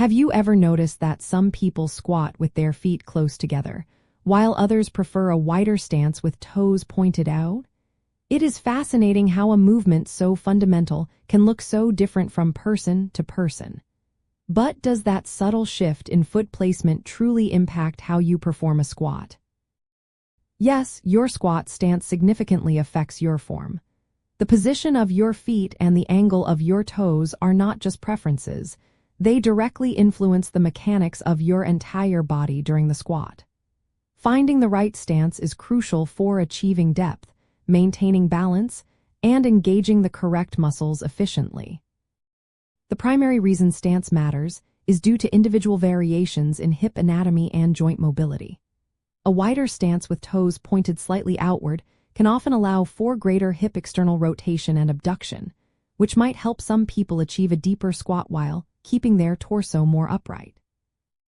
Have you ever noticed that some people squat with their feet close together, while others prefer a wider stance with toes pointed out? It is fascinating how a movement so fundamental can look so different from person to person. But does that subtle shift in foot placement truly impact how you perform a squat? Yes, your squat stance significantly affects your form. The position of your feet and the angle of your toes are not just preferences. They directly influence the mechanics of your entire body during the squat. Finding the right stance is crucial for achieving depth, maintaining balance, and engaging the correct muscles efficiently. The primary reason stance matters is due to individual variations in hip anatomy and joint mobility. A wider stance with toes pointed slightly outward can often allow for greater hip external rotation and abduction, which might help some people achieve a deeper squat while keeping their torso more upright.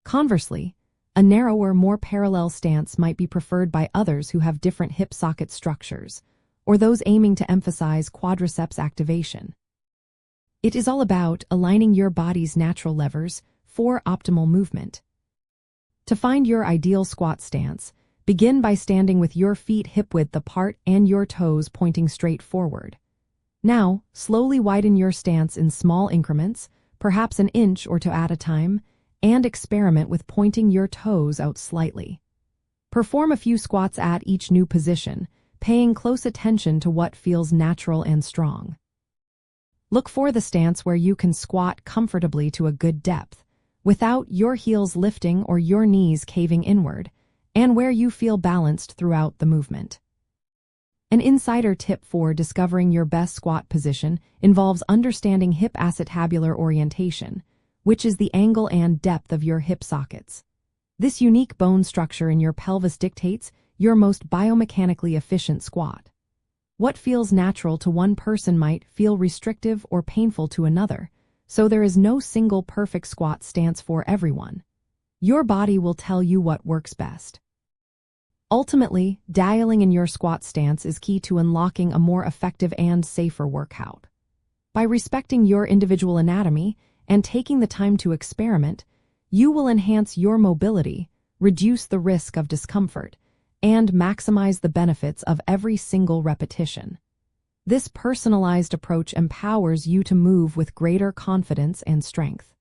Conversely, a narrower, more parallel stance might be preferred by others who have different hip socket structures, or those aiming to emphasize quadriceps activation. It is all about aligning your body's natural levers for optimal movement. To find your ideal squat stance, begin by standing with your feet hip-width apart and your toes pointing straight forward. Now, slowly widen your stance in small increments, perhaps an inch or two at a time, and experiment with pointing your toes out slightly. Perform a few squats at each new position, paying close attention to what feels natural and strong. Look for the stance where you can squat comfortably to a good depth, without your heels lifting or your knees caving inward, and where you feel balanced throughout the movement. An insider tip for discovering your best squat position involves understanding hip acetabular orientation, which is the angle and depth of your hip sockets. This unique bone structure in your pelvis dictates your most biomechanically efficient squat. What feels natural to one person might feel restrictive or painful to another, so there is no single perfect squat stance for everyone. Your body will tell you what works best. Ultimately, dialing in your squat stance is key to unlocking a more effective and safer workout. By respecting your individual anatomy and taking the time to experiment, you will enhance your mobility, reduce the risk of discomfort, and maximize the benefits of every single repetition. This personalized approach empowers you to move with greater confidence and strength.